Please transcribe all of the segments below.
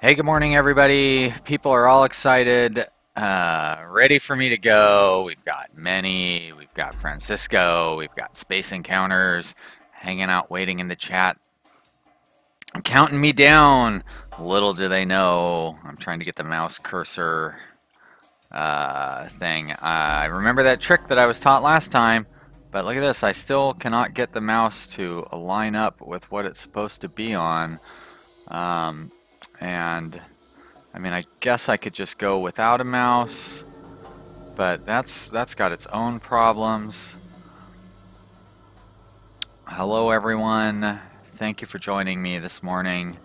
Hey, good morning, everybody. People are all excited, ready for me to go. We've got Manny, we've got Francisco, we've got Space Encounters hanging out, waiting in the chat, counting me down. Little do they know, I'm trying to get the mouse cursor thing. I remember that trick that I was taught last time, but look at this. I still cannot get the mouse to line up with what it's supposed to be on. And I mean, I guess I could just go without a mouse, but that's got its own problems. Hello, everyone. Thank you for joining me this morning.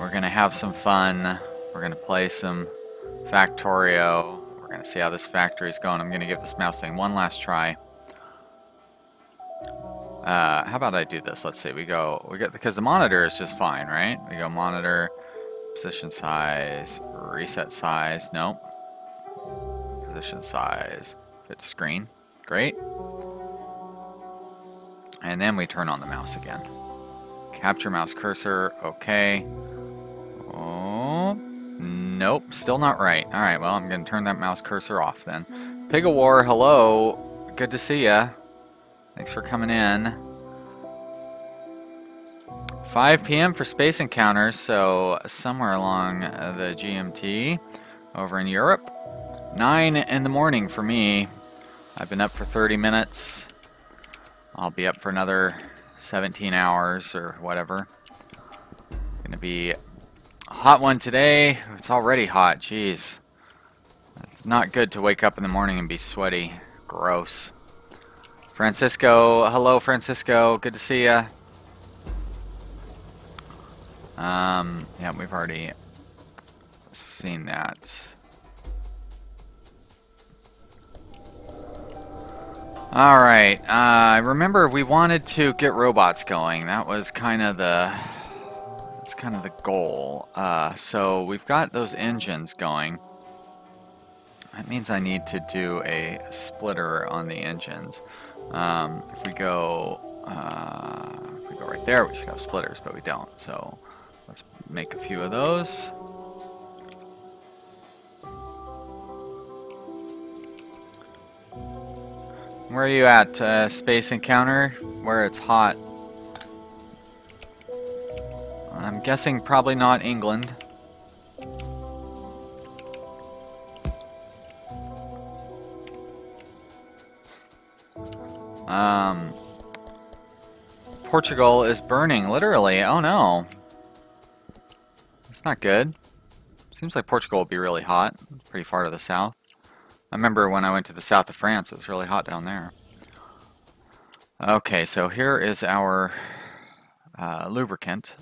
We're gonna have some fun. We're gonna play some Factorio. We're gonna see how this factory is going. I'm gonna give this mouse thing one last try. How about I do this? Let's see. We get because the monitor is just fine, right? We go monitor, position size, reset size. Nope. Position size, fit to screen. Great. And then we turn on the mouse again. Capture mouse cursor. Okay. Oh, nope. Still not right. All right. Well, I'm going to turn that mouse cursor off then. Pig of War, hello. Good to see ya. Thanks for coming in. 5 p.m. for Space Encounters, so somewhere along the GMT over in Europe. 9 in the morning for me. I've been up for 30 minutes. I'll be up for another 17 hours or whatever. Gonna be a hot one today. It's already hot, jeez. It's not good to wake up in the morning and be sweaty. Gross. Francisco, hello Francisco, good to see ya. Yeah, we've already seen that. All right, remember we wanted to get robots going. That was kind of the goal. So we've got those engines going. That means I need to do a splitter on the engines. If we go right there, we should have splitters, but we don't. So let's make a few of those. Where are you at, Space Encounter? Where it's hot. I'm guessing probably not England. Portugal is burning, literally. Oh no. That's not good. Seems like Portugal will be really hot. It's pretty far to the south. I remember when I went to the south of France, it was really hot down there. Okay, so here is our lubricant.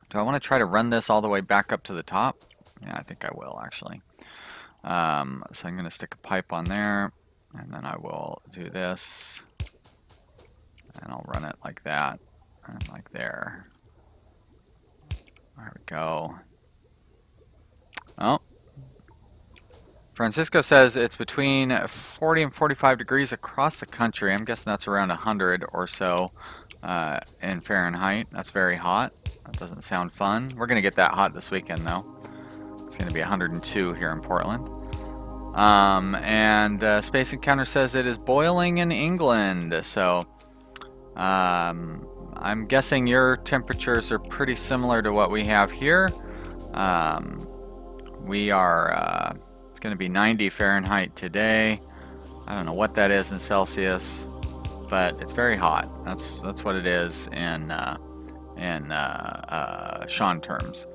Do I want to try to run this all the way back up to the top? Yeah, I think I will, actually. So I'm going to stick a pipe on there, and then I will do this. And I'll run it like that, and like there. There we go. Oh. Francisco says it's between 40 and 45 degrees across the country. I'm guessing that's around 100 or so in Fahrenheit. That's very hot. That doesn't sound fun. We're going to get that hot this weekend, though. It's going to be 102 here in Portland. Space Encounter says it is boiling in England. So I'm guessing your temperatures are pretty similar to what we have here. We are, it's going to be 90 Fahrenheit today. I don't know what that is in Celsius, but it's very hot. That's what it is in Sean terms.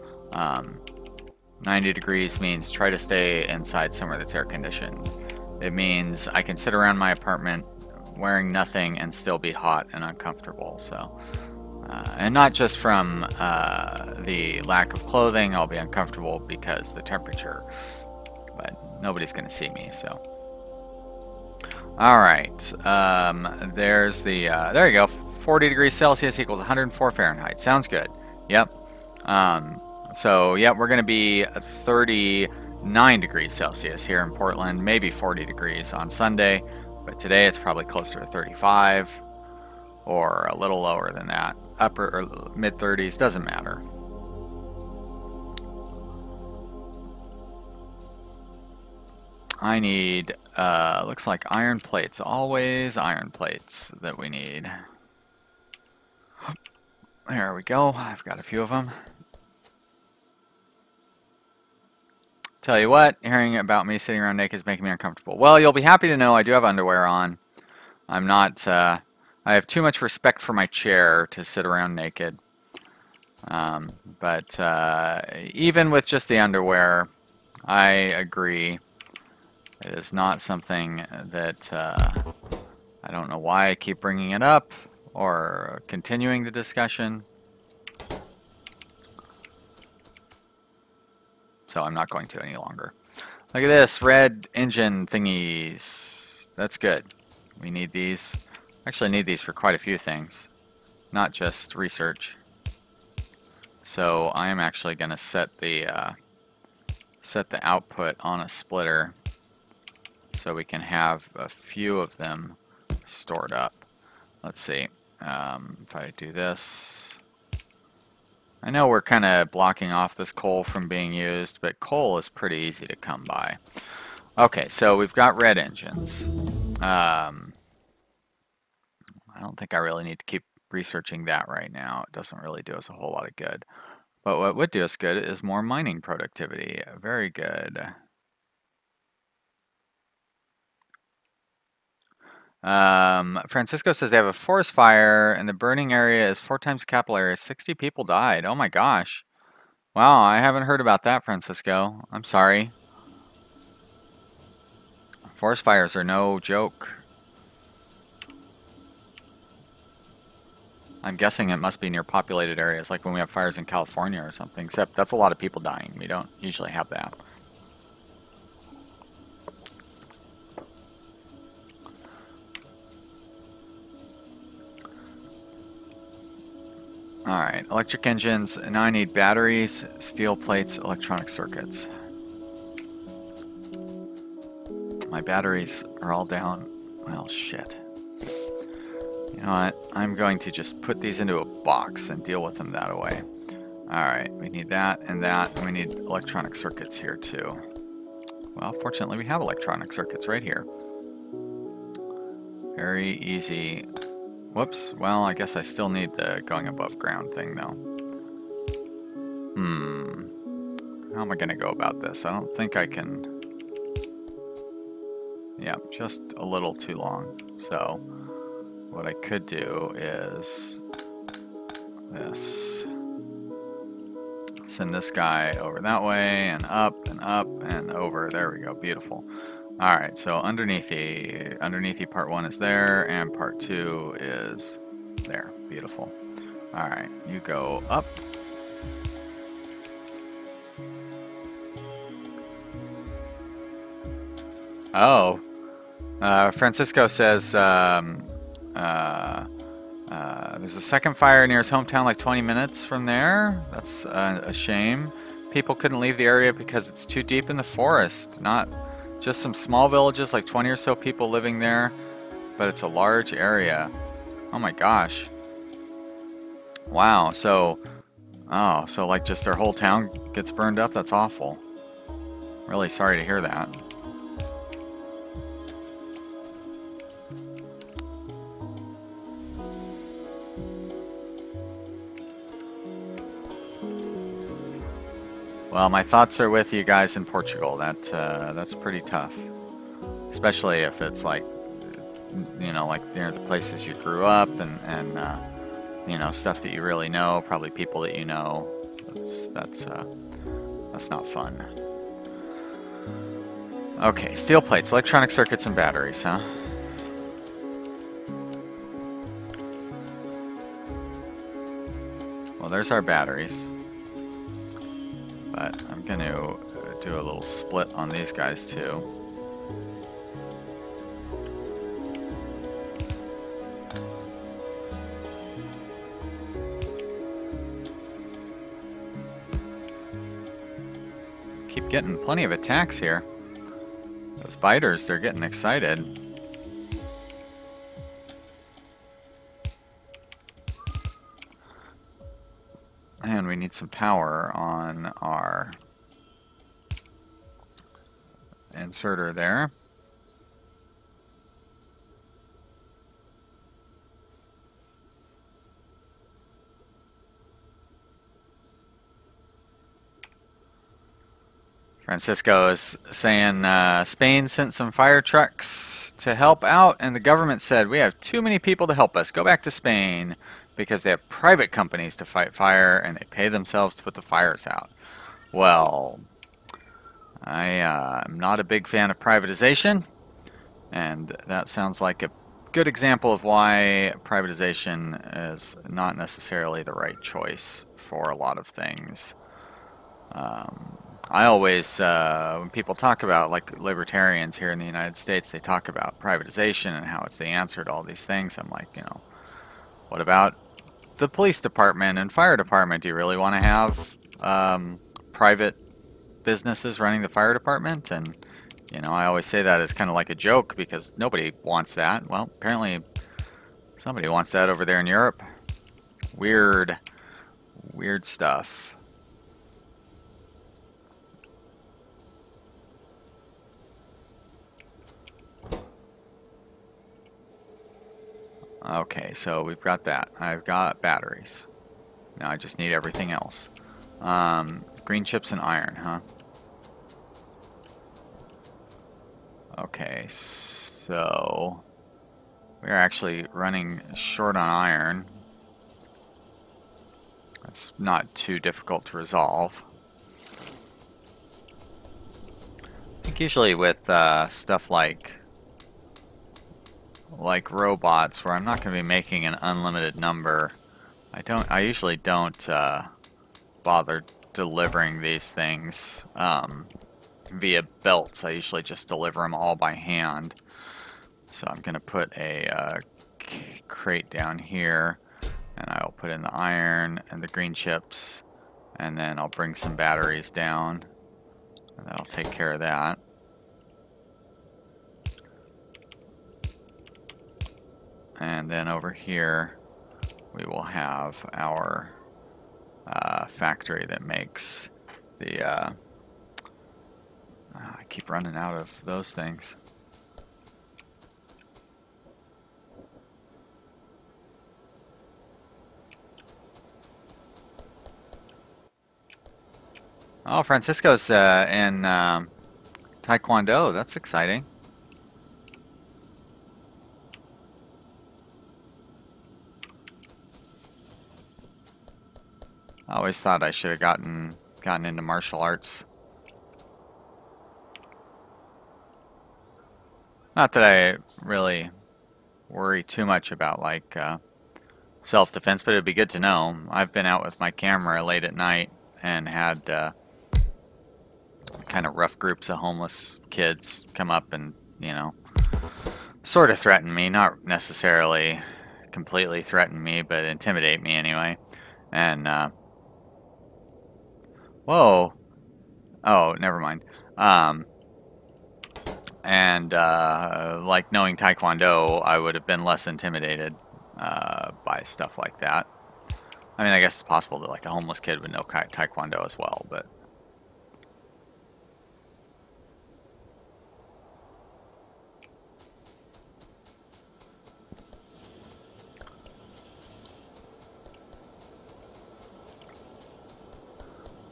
90 degrees means try to stay inside somewhere that's air conditioned. It means I can sit around my apartment wearing nothing and still be hot and uncomfortable. So, and not just from the lack of clothing, I'll be uncomfortable because the temperature, but nobody's going to see me, so. All right, there's the, there you go, 40 degrees Celsius equals 104 Fahrenheit. Sounds good. Yep. So, yeah, we're going to be 39 degrees Celsius here in Portland, maybe 40 degrees on Sunday, but today it's probably closer to 35. or a little lower than that. Upper or mid 30s, doesn't matter. I need, looks like iron plates. Always iron plates that we need. There we go. I've got a few of them. Tell you what, hearing about me sitting around naked is making me uncomfortable. Well, you'll be happy to know I do have underwear on. I'm not, I have too much respect for my chair to sit around naked. But even with just the underwear, I agree. It is not something that, I don't know why I keep bringing it up or continuing the discussion. So I'm not going to any longer. Look at this, red engine thingies. That's good. We need these. Actually need these for quite a few things, not just research. So I am actually going to set the output on a splitter so we can have a few of them stored up. Let's see. If I do this, I know we're kind of blocking off this coal from being used, but coal is pretty easy to come by. Okay, so we've got red engines. I don't think I really need to keep researching that right now. It doesn't really do us a whole lot of good. But what would do us good is more mining productivity. Very good. Francisco says they have a forest fire and the burning area is 4 times the capital area. 60 people died. Oh my gosh. Wow, I haven't heard about that, Francisco. I'm sorry. Forest fires are no joke. I'm guessing it must be near populated areas, like when we have fires in California or something, except that's a lot of people dying. We don't usually have that. Alright, electric engines. Now I need batteries, steel plates, electronic circuits. My batteries are all down. Well, shit. You know what? I'm going to just put these into a box and deal with them that way. Alright, we need that, and we need electronic circuits here too. Well, fortunately we have electronic circuits right here. Very easy. Whoops, well, I guess I still need the going above ground thing though. How am I going to go about this? I don't think I can... Yeah, just a little too long. So, what I could do is this. Send this guy over that way, and up, and over. There we go, beautiful. Alright, so underneathy part 1 is there, and part 2 is there. Beautiful. Alright, you go up. Oh. Francisco says there's a second fire near his hometown like 20 minutes from there. That's a shame. People couldn't leave the area because it's too deep in the forest. Not just some small villages, like 20 or so people living there, but it's a large area. Oh my gosh. Wow, so like just their whole town gets burned up? That's awful. Really sorry to hear that. Well, my thoughts are with you guys in Portugal. That's pretty tough, especially if it's like, you know, like near the places you grew up and you know, stuff that you really know, probably people that you know. That's not fun. Okay, steel plates, electronic circuits, and batteries, huh? Well, there's our batteries. But I'm going to do a little split on these guys too. Keep getting plenty of attacks here. Those biters, they're getting excited. And we need some power on our inserter there. Francisco is saying Spain sent some fire trucks to help out, and the government said, we have too many people to help us. Go back to Spain, because they have private companies to fight fire, and they pay themselves to put the fires out. Well, I am not a big fan of privatization, and that sounds like a good example of why privatization is not necessarily the right choice for a lot of things. I always, when people talk about, like libertarians here in the United States, they talk about privatization and how it's the answer to all these things. I'm like, you know, what about the police department and fire department? Do you really want to have private businesses running the fire department? And, you know, I always say that as kind of like a joke because nobody wants that. Well, apparently somebody wants that over there in Europe. Weird, weird stuff. Okay, so we've got that. I've got batteries. Now I just need everything else. Green chips and iron, huh? Okay, so we're actually running short on iron. That's not too difficult to resolve. I think usually with stuff like robots, where I'm not going to be making an unlimited number, I usually don't bother delivering these things via belts. I usually just deliver them all by hand. So I'm going to put a crate down here, and I'll put in the iron and the green chips, and then I'll bring some batteries down, and that'll take care of that. And then over here we will have our factory that makes the I keep running out of those things. Oh, Francisco's in Taekwondo. That's exciting. I always thought I should have gotten into martial arts. Not that I really worry too much about like self-defense, but it'd be good to know. I've been out with my camera late at night and had kind of rough groups of homeless kids come up and, you know, sort of threaten me. Not necessarily completely threaten me, but intimidate me anyway. And whoa. Oh, never mind. And like knowing Taekwondo, I would have been less intimidated by stuff like that. I mean, I guess it's possible that like a homeless kid would know Taekwondo as well, but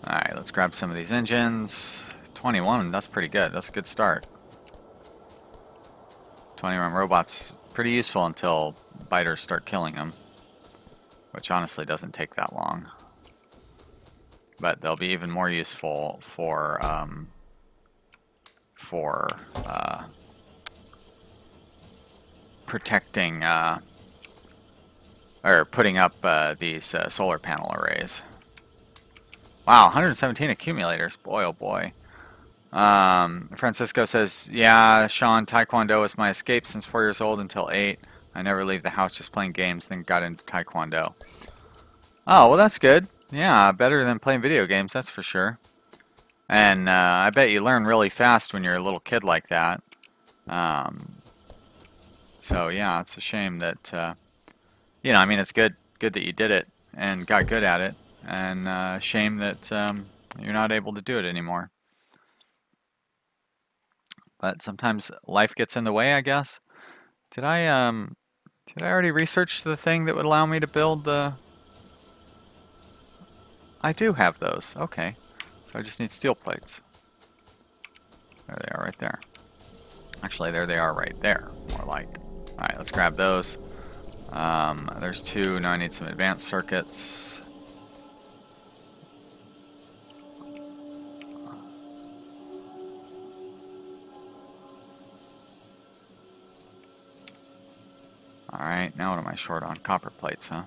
alright, let's grab some of these engines. 21, that's pretty good. That's a good start. 21 robots, pretty useful until biters start killing them, which honestly doesn't take that long. But they'll be even more useful for protecting or putting up these solar panel arrays. Wow, 117 accumulators. Boy, oh boy. Francisco says, yeah, Sean, Taekwondo was my escape since 4 years old until 8. I never leave the house just playing games, then got into Taekwondo. Oh, well, that's good. Yeah, better than playing video games, that's for sure. And I bet you learn really fast when you're a little kid like that. So, yeah, it's a shame that, you know, I mean, it's good that you did it and got good at it. and shame that you're not able to do it anymore. But sometimes life gets in the way, I guess. Did I already research the thing that would allow me to build the... I do have those. Okay. So I just need steel plates. There they are right there. Actually, there they are right there. More like. Alright, let's grab those. There's two. Now I need some advanced circuits. Alright, now what am I short on? Copper plates, huh?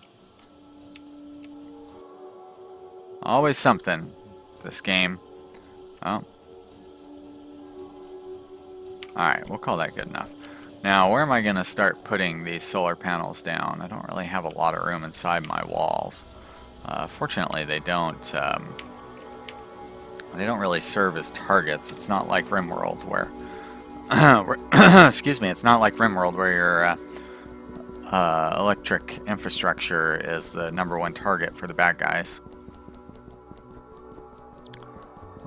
Always something, this game. Oh. Alright, we'll call that good enough. Now, where am I going to start putting these solar panels down? I don't really have a lot of room inside my walls. Fortunately, they don't really serve as targets. It's not like RimWorld where... excuse me, it's not like RimWorld where your electric infrastructure is the #1 target for the bad guys.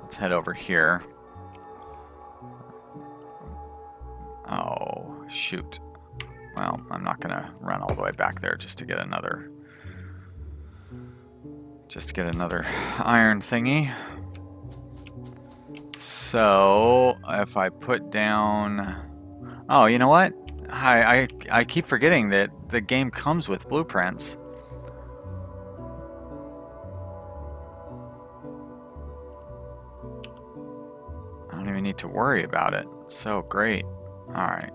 Let's head over here. Oh, shoot. Well, I'm not going to run all the way back there just to get another iron thingy. So, if I put down... Oh, you know what? I keep forgetting that the game comes with blueprints. I don't even need to worry about it. It's so great. Alright.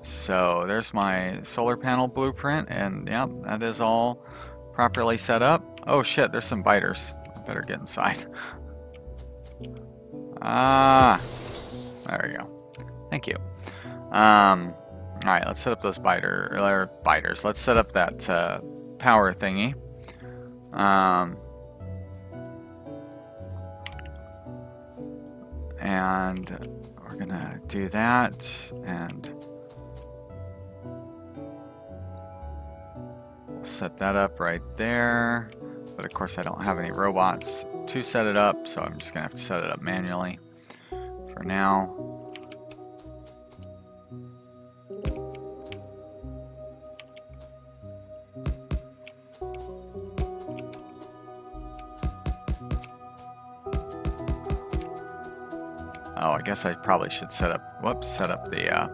So there's my solar panel blueprint, and yep, that is all properly set up. Oh shit, there's some biters. I better get inside. Ah, there we go. Thank you. Alright, let's set up those biters. Let's set up that power thingy. And we're gonna do that, and we'll set that up right there. But of course I don't have any robots to set it up, so I'm just gonna have to set it up manually for now. Oh, I guess I probably should set up the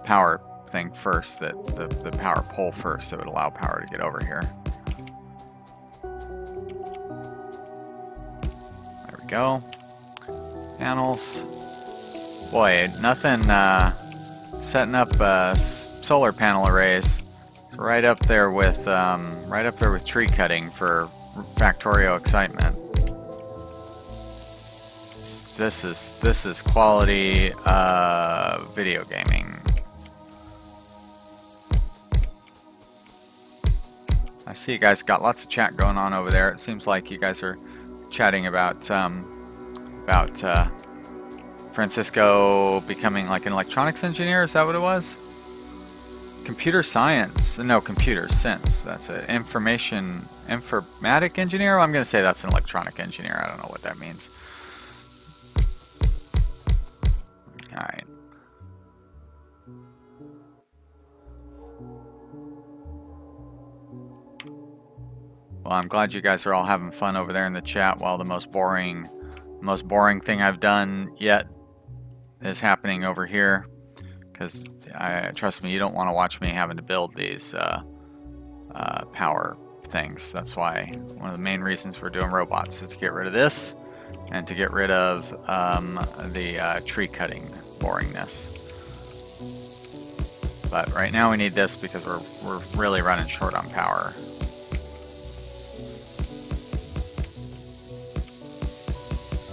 power thing first, the power pole first, so it would allow power to get over here. There we go. Panels. Boy, nothing setting up solar panel arrays. It's right up there with tree cutting for Factorio excitement. This is quality video gaming. I see you guys got lots of chat going on over there. It seems like you guys are chatting about Francisco becoming like an electronics engineer. Is that what it was? Computer science? No, computer sense. That's an informatic engineer. I'm going to say that's an electronic engineer. I don't know what that means. Alright. Well, I'm glad you guys are all having fun over there in the chat while the most boring thing I've done yet is happening over here. Because, trust me, you don't want to watch me having to build these power things. That's why one of the main reasons we're doing robots is to get rid of this and to get rid of the tree cutting boringness. But right now we need this because we're really running short on power.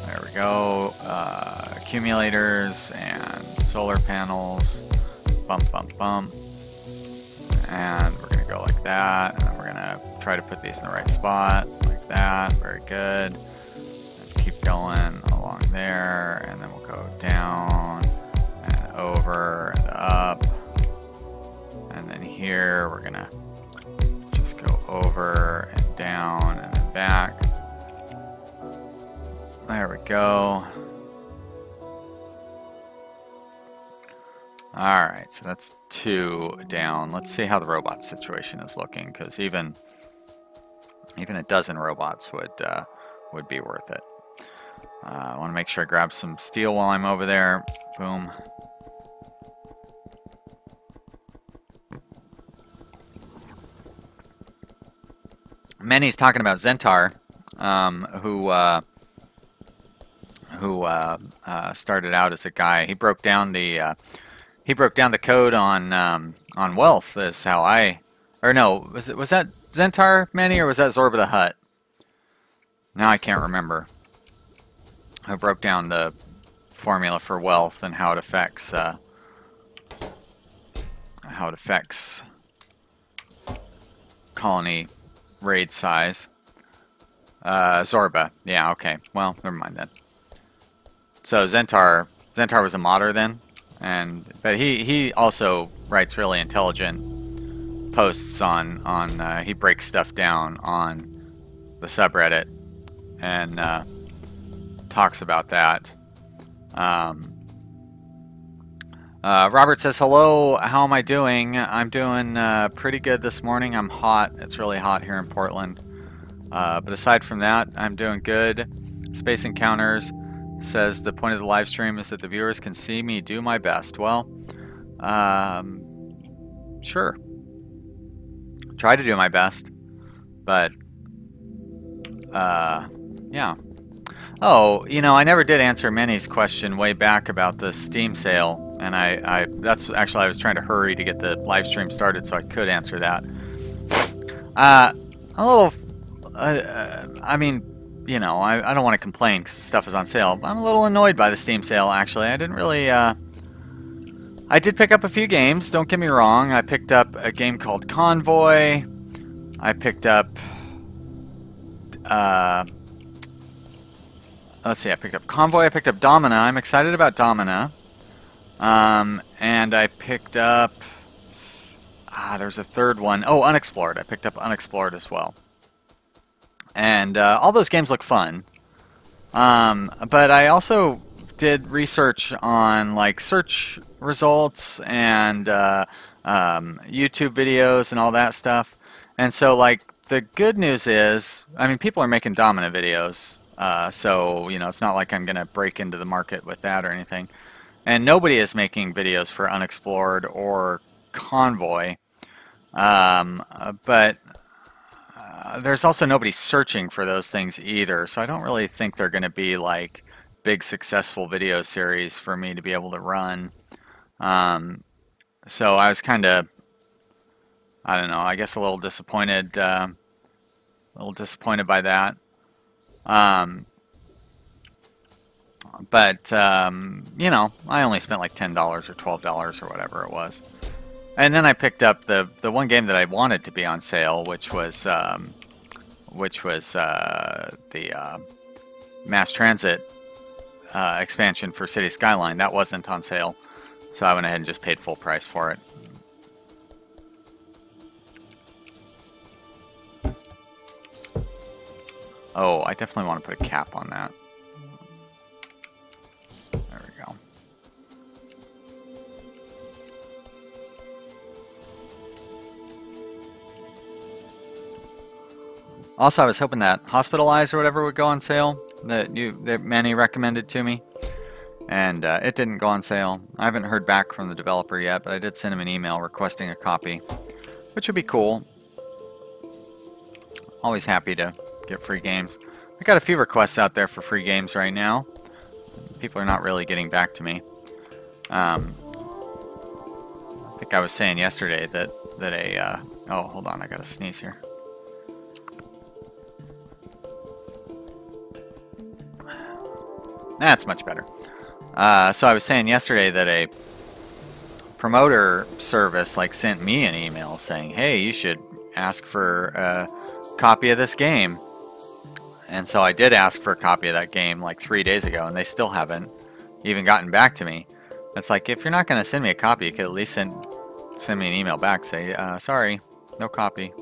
There we go. Accumulators and solar panels. Bump, bump, bump. And we're going to go like that. And then we're going to try to put these in the right spot. Like that. Very good. And keep going along there. And then we'll go down and over and up. And then here we're going to just go over and down and then back. There we go. Alright, so that's 2 down. Let's see how the robot situation is looking, because even a dozen robots would be worth it. I want to make sure I grab some steel while I'm over there. Boom. Manny's talking about Zentar, who started out as a guy. He broke down the code on wealth. Is how or no, was that Zentar, Manny, or was that Zorba the Hutt? Now I can't remember. Who broke down the formula for wealth and how it affects colony raid size. Zorba. Yeah, okay. Well, never mind then. So Zentar was a modder then, but he also writes really intelligent posts on he breaks stuff down on the subreddit and talks about that. Robert says, hello, how am I doing? I'm doing pretty good this morning. I'm hot. It's really hot here in Portland. But aside from that, I'm doing good. Space Encounters says the point of the live stream is that the viewers can see me do my best. Well, sure. Try to do my best. But, yeah. Oh, you know, I never did answer Manny's question way back about the Steam sale, and that's actually I was trying to hurry to get the live stream started so I could answer that. A little, I mean, you know, I don't want to complain 'cause stuff is on sale. I'm a little annoyed by the Steam sale, actually. I didn't really, I did pick up a few games, don't get me wrong. I picked up a game called Convoy. I picked up, let's see, I picked up Convoy, I picked up Domina. I'm excited about Domina. And I picked up, there's a third one. Oh, Unexplored. I picked up Unexplored as well. And all those games look fun. But I also did research on like search results and YouTube videos and all that stuff. And so like the good news is, I mean, people are making Domina videos. So, you know, it's not like I'm going to break into the market with that or anything. And nobody is making videos for Unexplored or Convoy. But there's also nobody searching for those things either. So I don't really think they're going to be like big successful video series for me to be able to run. So I was kind of, I don't know, I guess a little disappointed by that. But you know, I only spent like $10 or $12 or whatever it was. And then I picked up the one game that I wanted to be on sale, which was the mass transit expansion for City Skyline. That wasn't on sale, so I went ahead and just paid full price for it. Oh, I definitely want to put a cap on that. There we go. Also, I was hoping that Hospitalized or whatever would go on sale that Manny recommended to me, and it didn't go on sale. I haven't heard back from the developer yet, but I did send him an email requesting a copy, which would be cool. Always happy to get free games. I got a few requests out there for free games right now. People are not really getting back to me. I think I was saying yesterday that oh, hold on, I gotta sneeze here. That's much better. So I was saying yesterday that a promoter service like sent me an email saying, hey, you should ask for a copy of this game. And so I did ask for a copy of that game like 3 days ago, and they still haven't even gotten back to me. It's like, if you're not going to send me a copy, you could at least send me an email back, say, sorry, no copy.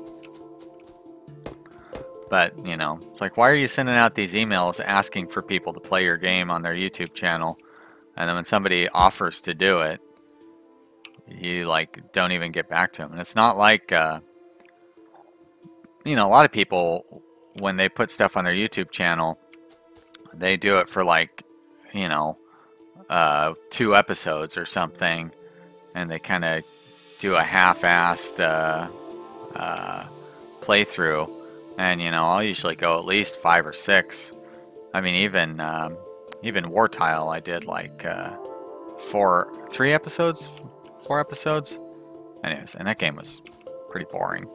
But, you know, it's like, why are you sending out these emails asking for people to play your game on their YouTube channel? And then when somebody offers to do it, you, like, don't even get back to them. And it's not like, you know, a lot of people, when they put stuff on their YouTube channel, they do it for, like, you know, 2 episodes or something. And they kind of do a half-assed playthrough. And, you know, I'll usually go at least 5 or 6. I mean, even War Tile, I did like 3 episodes, 4 episodes. Anyways, and that game was pretty boring.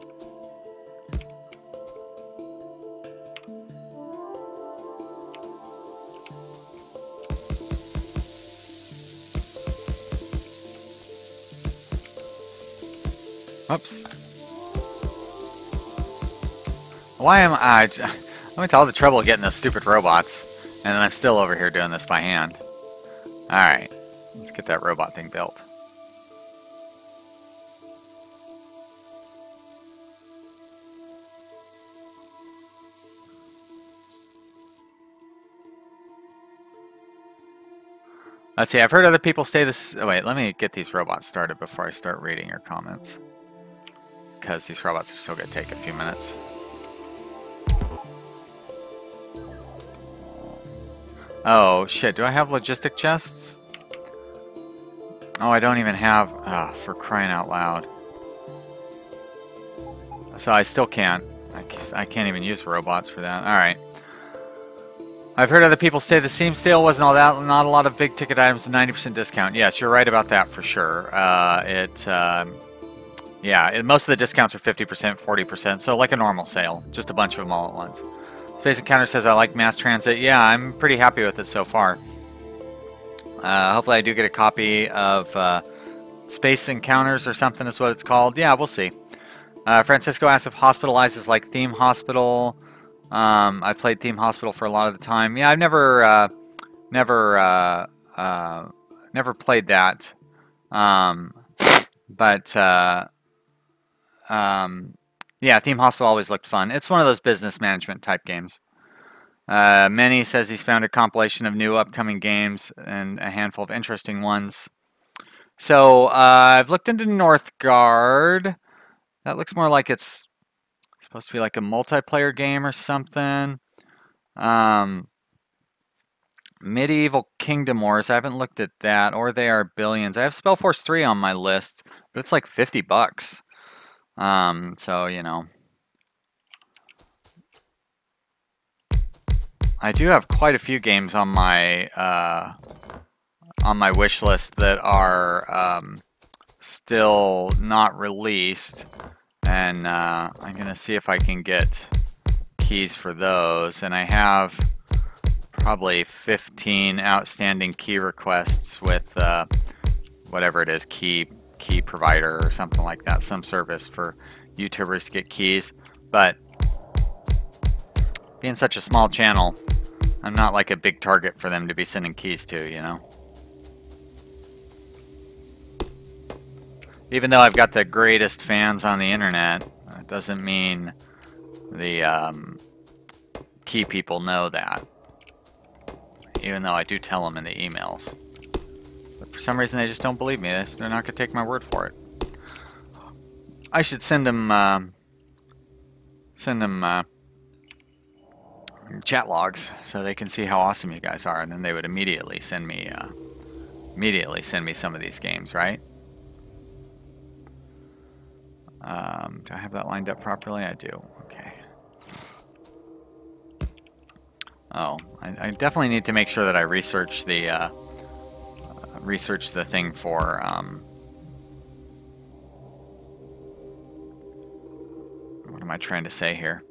Oops. Why am I... I went to all the trouble of getting those stupid robots, and then I'm still over here doing this by hand. Alright, let's get that robot thing built. Let's see, I've heard other people say this... Oh, wait, let me get these robots started before I start reading your comments. Because these robots are still going to take a few minutes. Oh, shit. Do I have logistic chests? Oh, I don't even have... Oh, for crying out loud. So I still can't. I can't even use robots for that. Alright. I've heard other people say the Steam sale wasn't all that, not a lot of big ticket items, 90% discount. Yes, you're right about that for sure. Yeah, most of the discounts are 50%, 40%, so like a normal sale. Just a bunch of them all at once. Space Encounter says, I like mass transit. Yeah, I'm pretty happy with it so far. Hopefully I do get a copy of Space Encounters or something is what it's called. Yeah, we'll see. Francisco asks if Hospitalized is like Theme Hospital. I've played Theme Hospital for a lot of the time. Yeah, I've never played that. Yeah, Theme Hospital always looked fun. It's one of those business management type games. Manny says he's found a compilation of new upcoming games and a handful of interesting ones. So I've looked into Northgard. That looks more like it's supposed to be like a multiplayer game or something. Medieval Kingdom Wars. I haven't looked at that. Or They Are Billions. I have Spellforce 3 on my list, but it's like $50. So, you know. I do have quite a few games on my wish list that are still not released, and I'm gonna see if I can get keys for those. And I have probably 15 outstanding key requests with whatever it is, key provider or something like that, some service for YouTubers to get keys. But being such a small channel, I'm not like a big target for them to be sending keys to, you know. Even though I've got the greatest fans on the internet, it doesn't mean the key people know that. Even though I do tell them in the emails. But for some reason they just don't believe me. They're not going to take my word for it. I should send them chat logs so they can see how awesome you guys are, and then they would immediately send me some of these games, right? Do I have that lined up properly? I do. Okay. Oh, I definitely need to make sure that I research the thing for what am I trying to say here?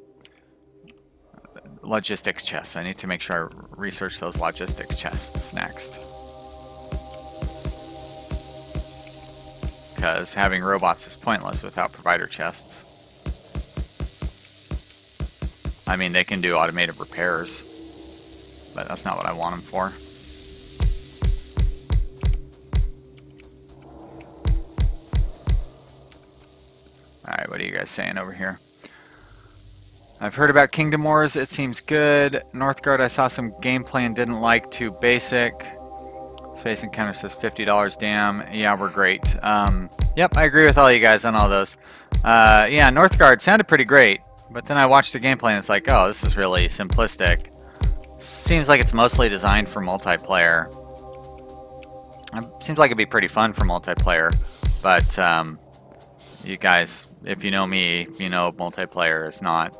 Logistics chests. I need to make sure I research those logistics chests next. Because having robots is pointless without provider chests. I mean, they can do automated repairs, but that's not what I want them for. Alright, what are you guys saying over here? I've heard about Kingdom Wars. It seems good. Northgard, I saw some gameplay and didn't like. Too basic. Space Encounter says $50. Damn. Yeah, we're great. Yep, I agree with all you guys on all those. Yeah, Northgard sounded pretty great, but then I watched the gameplay and it's like, oh, this is really simplistic. Seems like it's mostly designed for multiplayer. Seems like it'd be pretty fun for multiplayer, but you guys, if you know me, you know multiplayer is not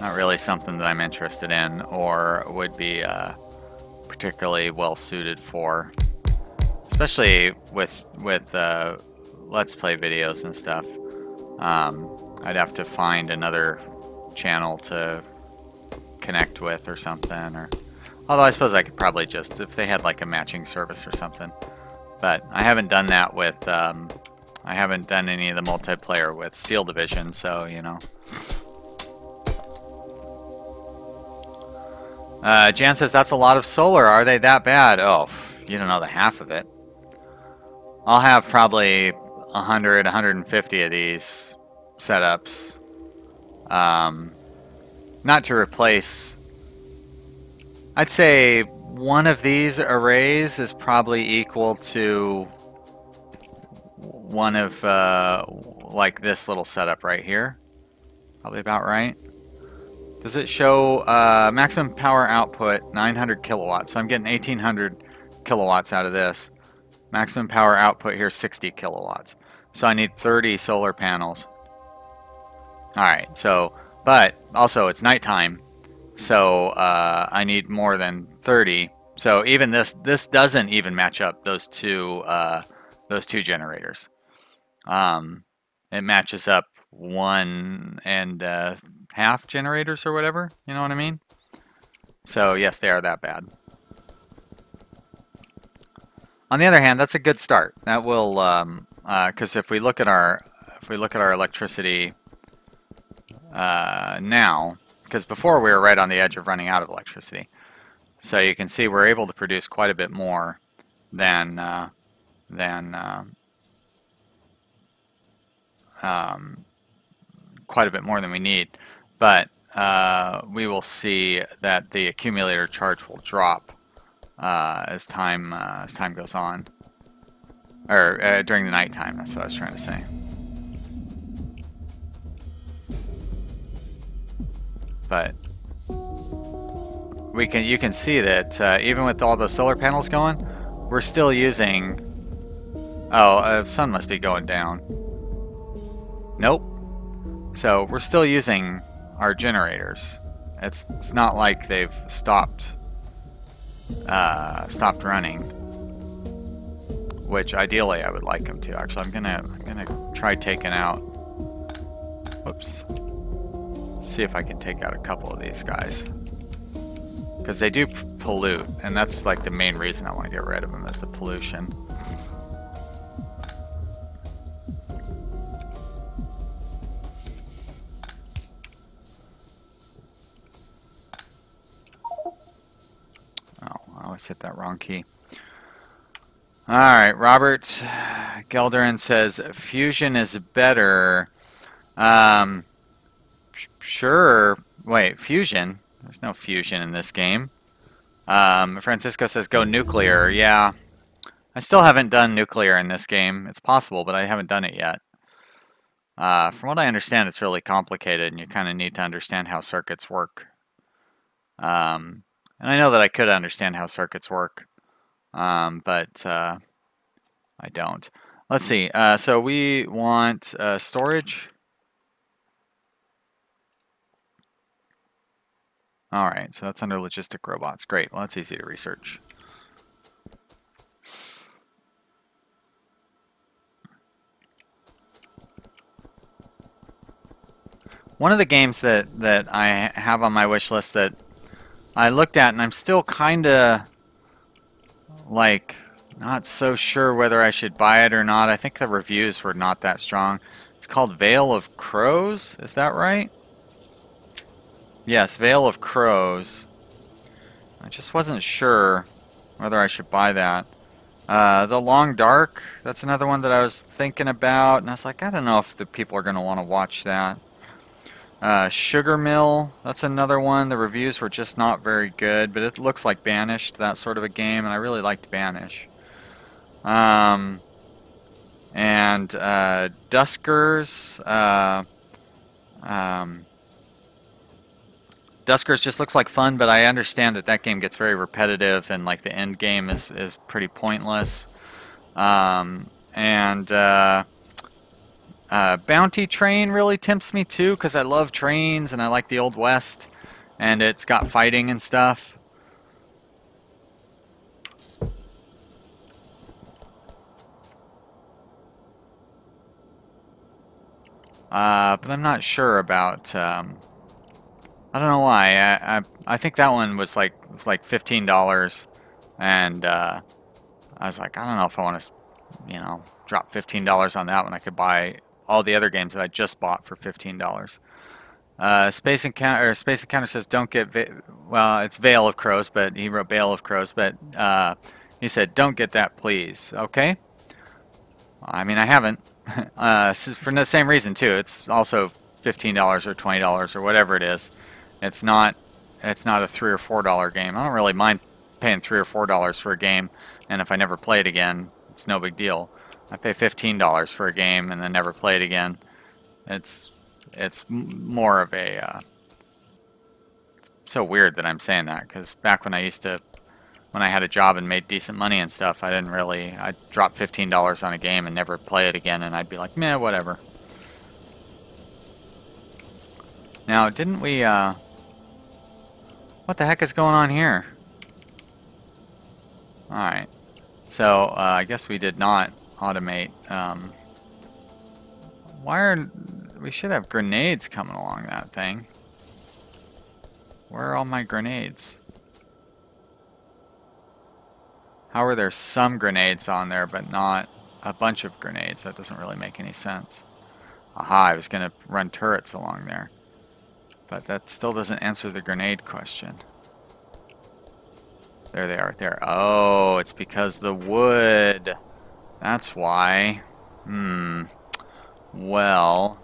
really something that I'm interested in or would be particularly well suited for, especially with Let's Play videos and stuff. I'd have to find another channel to connect with or something, or although I suppose I could probably just, if they had like a matching service or something, but I haven't done that with I haven't done any of the multiplayer with Steel Division, so you know. Jan says that's a lot of solar. Are they that bad? Oh, you don't know the half of it. I'll have probably 100, 150 of these setups. Not to replace. I'd say one of these arrays is probably equal to one of like this little setup right here. Probably about right. Does it show maximum power output 900 kilowatts? So I'm getting 1800 kilowatts out of this. Maximum power output here 60 kilowatts. So I need 30 solar panels. Alright, so, but also it's nighttime. So I need more than 30. So even this doesn't even match up those two generators. It matches up 1.5 generators or whatever, you know what I mean? So yes, they are that bad. On the other hand, that's a good start. That will, because if we look at our electricity now, because before we were right on the edge of running out of electricity, so you can see we're able to produce quite a bit more than we need, but we will see that the accumulator charge will drop as time goes on, or during the nighttime. That's what I was trying to say. But you can see that even with all those solar panels going, we're still using. Oh, sun must be going down. Nope. So we're still using our generators. It's not like they've stopped running. Which ideally I would like them to. Actually, I'm gonna try taking out. Whoops. See if I can take out a couple of these guys, because they do pollute, and that's like the main reason I want to get rid of them, is the pollution. I always hit that wrong key. Alright, Robert Gelderin says fusion is better. Sure. Wait, fusion? There's no fusion in this game. Francisco says go nuclear. Yeah. I still haven't done nuclear in this game. It's possible, but I haven't done it yet. From what I understand, it's really complicated, and you kind of need to understand how circuits work. And I know that I could understand how circuits work, but I don't. Let's see. So we want storage. All right, so that's under logistic robots. Great. Well, that's easy to research. One of the games that I have on my wish list that I looked at, and I'm still kind of like not so sure whether I should buy it or not. I think the reviews were not that strong. It's called Veil of Crows. Is that right? Yes, Veil of Crows. I just wasn't sure whether I should buy that. The Long Dark, that's another one that I was thinking about, and I was like, I don't know if the people are going to want to watch that. Sugar Mill, that's another one. The reviews were just not very good, but it looks like Banished, that sort of a game, and I really liked Banish. And Duskers. Duskers just looks like fun, but I understand that that game gets very repetitive, and like the end game is pretty pointless. Bounty Train really tempts me too, because I love trains and I like the Old West, and it's got fighting and stuff. But I'm not sure about. I don't know why. I think that one was like $15, and I was like, I don't know if I want to, drop $15 on that when I could buy all the other games that I just bought for $15. Space Encounter says don't get well, it's Veil of Crows, but he wrote Bale of Crows, but he said don't get that, please. Okay. I mean, I haven't. For the same reason too. It's also $15 or $20 or whatever it is. It's not a $3 or $4 game. I don't really mind paying $3 or $4 for a game, and if I never play it again, it's no big deal. I pay $15 for a game and then never play it again. It's more of a it's so weird that I'm saying that, because back when I had a job and made decent money and stuff, I'd drop $15 on a game and never play it again, and I'd be like, meh, whatever. Now, didn't we, what the heck is going on here? Alright. So, I guess we did not automate, we should have grenades coming along that thing. Where are all my grenades? How are there some grenades on there, but not a bunch of grenades? That doesn't really make any sense. Aha, I was going to run turrets along there. But that still doesn't answer the grenade question. There they are, right there. Oh, it's because the wood. That's why. Well,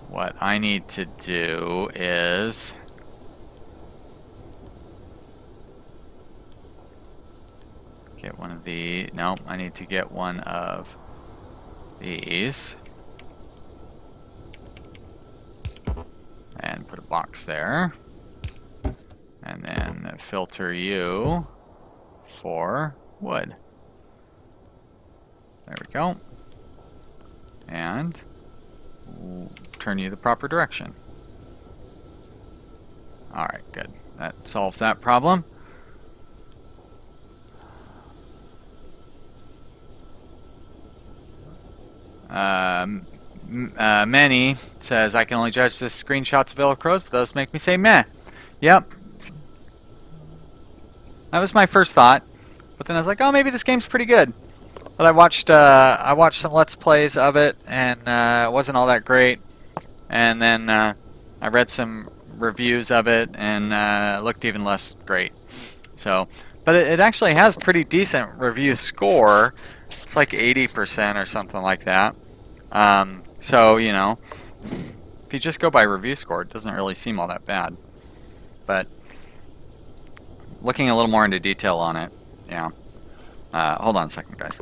what I need to do is get one of the. No, I need to get one of these. And put a box there. And then filter you for wood. There we go. And turn you the proper direction. Alright, good. That solves that problem. Manny says, I can only judge the screenshots of Veil of Crows, but those make me say meh. Yep. That was my first thought. But then I was like, oh, maybe this game's pretty good. But I watched some Let's Plays of it, and it wasn't all that great. And then I read some reviews of it, and it looked even less great. So, but it actually has pretty decent review score. It's like 80% or something like that. So, you know, if you just go by review score, it doesn't really seem all that bad. But looking a little more into detail on it, yeah. Hold on a second, guys.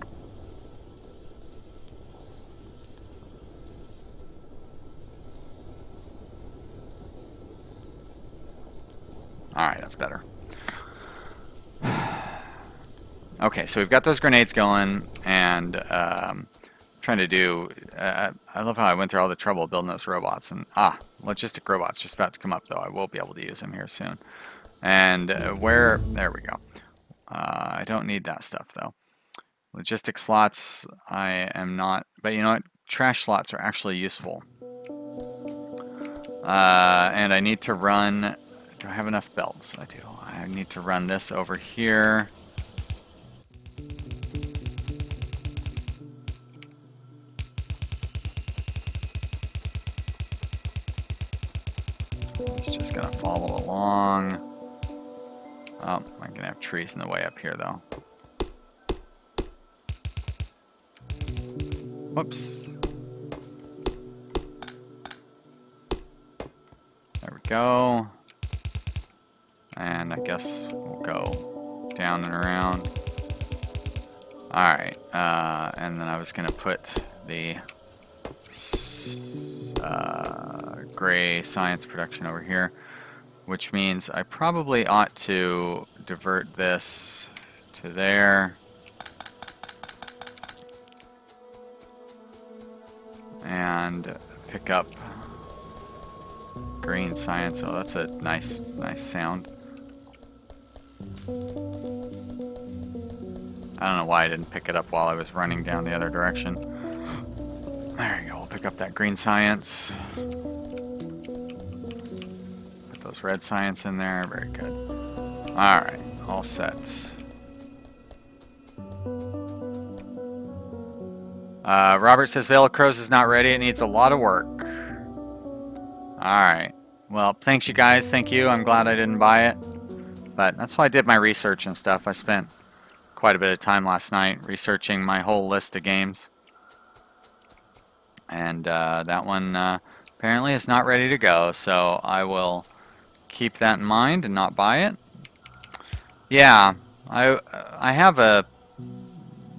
Alright, that's better. Okay, so we've got those grenades going, and trying to do... I love how I went through all the trouble building those robots. And logistic robots just about to come up, though. I will be able to use them here soon. And where... There we go. I don't need that stuff, though. Logistic slots, I am not... But you know what? Trash slots are actually useful. And I need to run... Do I have enough belts? I do. I need to run this over here. It's just gonna follow along. Oh, I'm gonna have trees in the way up here, though. Whoops. go. And I guess we'll go down and around. Alright, and then I was going to put the gray science production over here, which means I probably ought to divert this to there. And pick up green science. Oh, that's a nice sound. I don't know why I didn't pick it up while I was running down the other direction. There you go. We'll pick up that green science. Put those red science in there. Very good. Alright. All set. Robert says Veil of Crows is not ready. It needs a lot of work. Alright. Well, thanks you guys. Thank you. I'm glad I didn't buy it. But that's why I did my research and stuff. I spent quite a bit of time last night researching my whole list of games. And that one apparently is not ready to go. So I will keep that in mind and not buy it. Yeah. I have a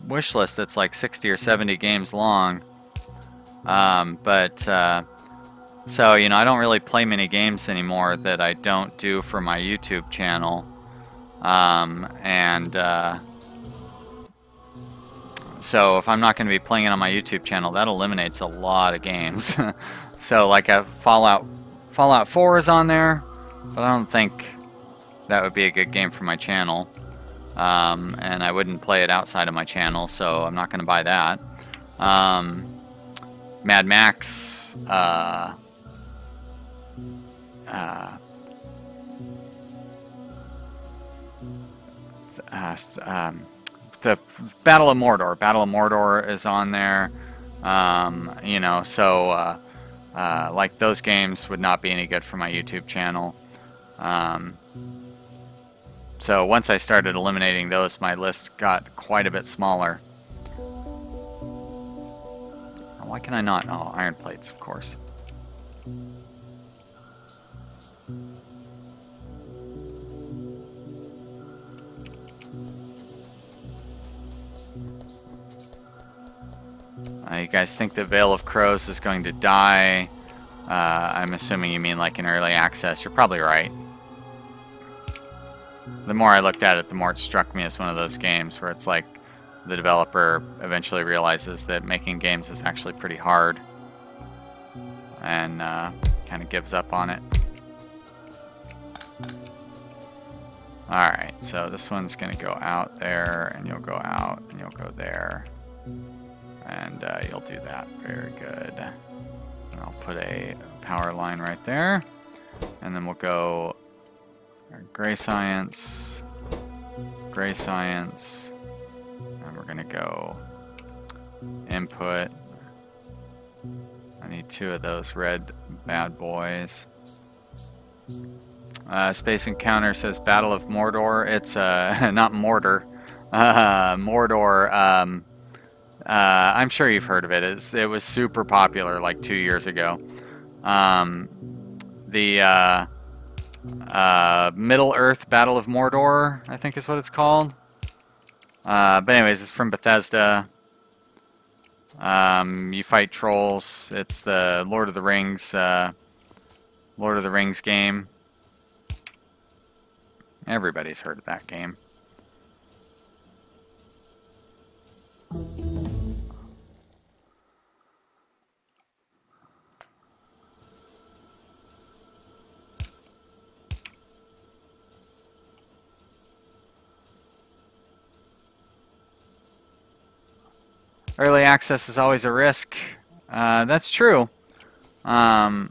wish list that's like 60 or 70 games long. So, you know, I don't really play many games anymore that I don't do for my YouTube channel. So if I'm not going to be playing it on my YouTube channel, that eliminates a lot of games. So like Fallout 4 is on there, but I don't think that would be a good game for my channel. And I wouldn't play it outside of my channel, so I'm not going to buy that. Mad Max, the Battle of Mordor. Battle of Mordor is on there. You know, so like those games would not be any good for my YouTube channel. So once I started eliminating those, my list got quite a bit smaller. Why can I not? Oh, iron plates, of course. You guys think the Veil of Crows is going to die? I'm assuming you mean like in early access. You're probably right. The more I looked at it, the more it struck me as one of those games where it's like the developer eventually realizes that making games is actually pretty hard and kind of gives up on it. Alright, so this one's going to go out there, and you'll go out, and you'll go there. And you'll do that. Very good. And I'll put a power line right there. And then we'll go gray science, and we're going to go input. I need 2 of those red bad boys. Space Encounter says Battle of Mordor. It's not Mortar. Mordor. I'm sure you've heard of it. It was super popular like 2 years ago. The Middle Earth Battle of Mordor, I think is what it's called. But anyways, it's from Bethesda. You fight trolls. It's the Lord of the Rings game. Everybody's heard of that game. Early access is always a risk. That's true. I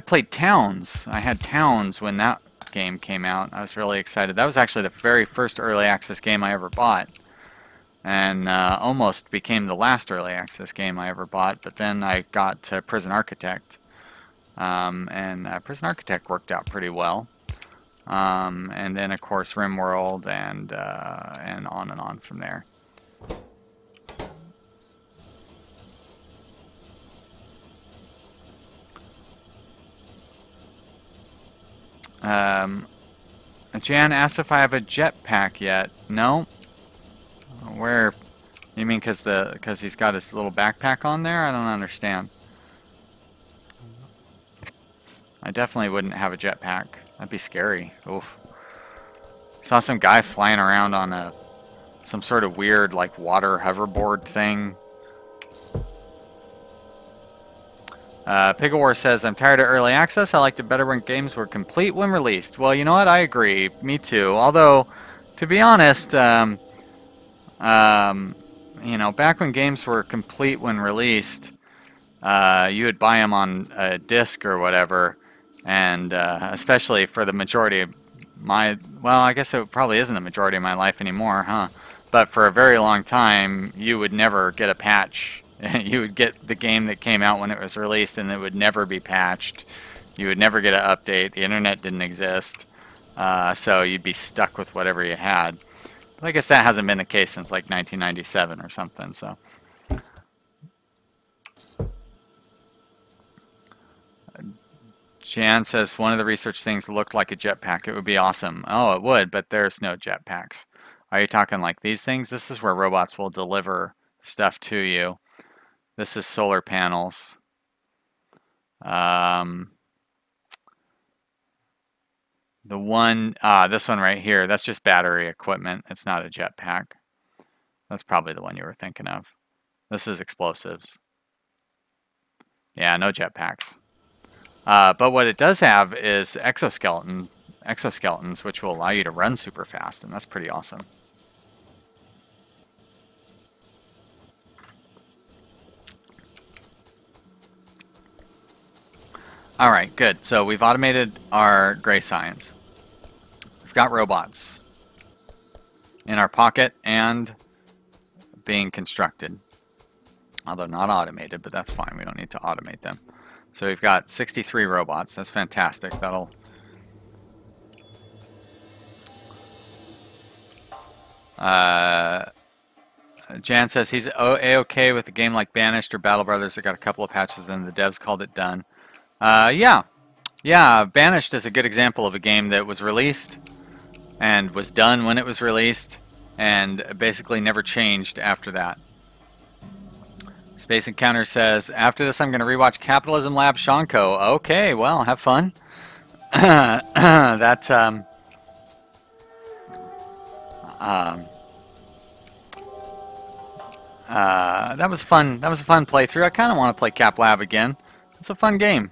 played Towns. I had Towns when that game came out. I was really excited. That was actually the very first early access game I ever bought. And almost became the last early access game I ever bought. But then I got to Prison Architect. And Prison Architect worked out pretty well. And then, of course, RimWorld and on from there. Um, Jan asked if I have a jetpack yet. No. Where? You mean because he's got his little backpack on there? I don't understand. I definitely wouldn't have a jetpack. That'd be scary. Oof. Saw some guy flying around on some sort of weird like water hoverboard thing. Pigawar says, I'm tired of early access. I liked it better when games were complete when released. Well, you know what? I agree. Me too. Although, to be honest, you know, back when games were complete when released, you would buy them on a disc or whatever, and especially for the majority of well, I guess it probably isn't the majority of my life anymore, huh? But for a very long time, you would never get a patch. You would get the game that came out when it was released, and it would never be patched. You would never get an update. The internet didn't exist, so you'd be stuck with whatever you had. But I guess that hasn't been the case since like 1997 or something. So. Jan says one of the research things looked like a jetpack. It would be awesome. Oh, it would, but there's no jetpacks. Are you talking like these things? This is where robots will deliver stuff to you. This is solar panels. The one, this one right here, that's just battery equipment. It's not a jetpack. That's probably the one you were thinking of. This is explosives. Yeah, no jetpacks. But what it does have is exoskeletons, which will allow you to run super fast, and that's pretty awesome. All right, good. So we've automated our gray science. We've got robots in our pocket and being constructed. Although not automated, but that's fine. We don't need to automate them. So we've got 63 robots. That's fantastic. That'll... Jan says he's A-okay with a game like Banished or Battle Brothers that got a couple of patches and the devs called it done. Yeah, Banished is a good example of a game that was released and was done when it was released and basically never changed after that. Space Encounter says, after this I'm going to rewatch Capitalism Lab Shanko. Okay, well, have fun. That was fun. That was a fun playthrough. I kind of want to play Cap Lab again. It's a fun game.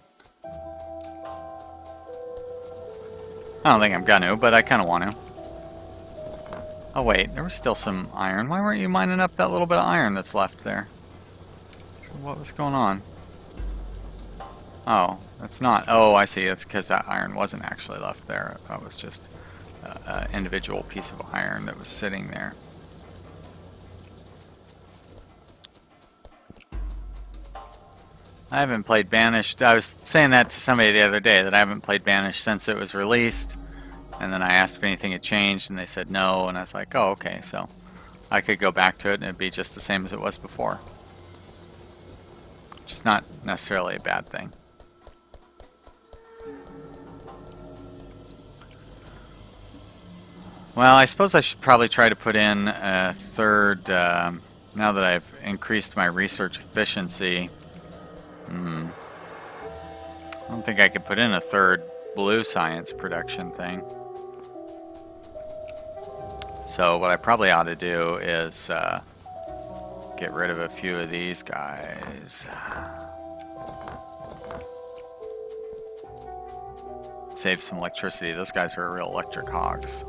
I don't think I'm gonna, but I kind of want to. Oh wait, there was still some iron. Why weren't you mining up that little bit of iron that's left there? So what was going on? Oh, that's not. Oh, I see. That's because that iron wasn't actually left there. That was just an individual piece of iron that was sitting there. I haven't played Banished. I was saying that to somebody the other day, that I haven't played Banished since it was released. And then I asked if anything had changed, and they said no. And I was like, oh, okay. So I could go back to it, and it'd be just the same as it was before. Which is not necessarily a bad thing. Well, I suppose I should probably try to put in a third, now that I've increased my research efficiency. I don't think I could put in a third blue science production thing. So what I probably ought to do is get rid of a few of these guys. Save some electricity. Those guys are real electric hogs.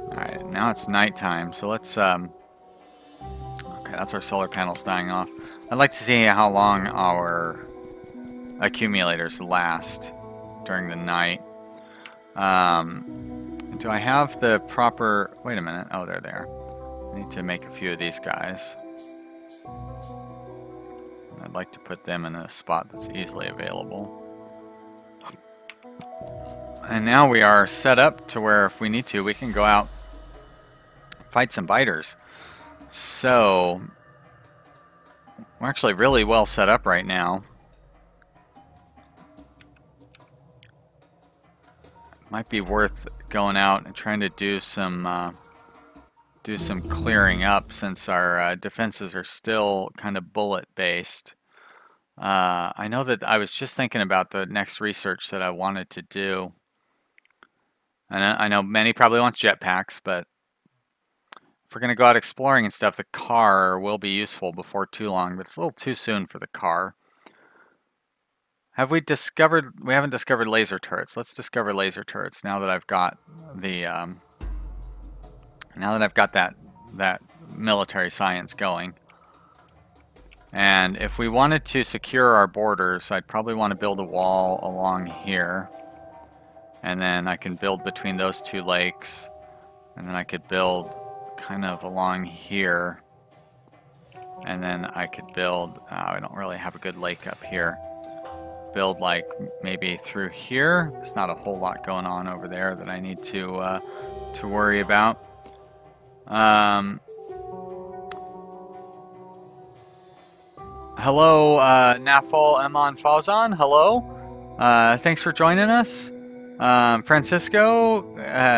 Alright, now it's nighttime, so let's okay, that's our solar panels dying off. I'd like to see how long our accumulators last during the night. Do I have the proper... Wait a minute. Oh, they're there. I need to make a few of these guys. I'd like to put them in a spot that's easily available. And now we are set up to where if we need to, we can go out, fight some biters. So... we're actually really well set up right now. Might be worth going out and trying to do some clearing up, since our defenses are still kind of bullet based. I know that I was just thinking about the next research that I wanted to do. And I know many probably wants jetpacks, but if we're going to go out exploring and stuff, the car will be useful before too long, but it's a little too soon for the car. Have we discovered, we haven't discovered laser turrets. Let's discover laser turrets now that I've got the, now that I've got that military science going. And if we wanted to secure our borders, I'd probably want to build a wall along here. And then I can build between those two lakes. And then I could build kind of along here. And then I could build, I don't really have a good lake up here. Build like maybe through here. There's not a whole lot going on over there that I need to worry about. Hello, Nafal Emon Fawzan. Hello. Thanks for joining us. Francisco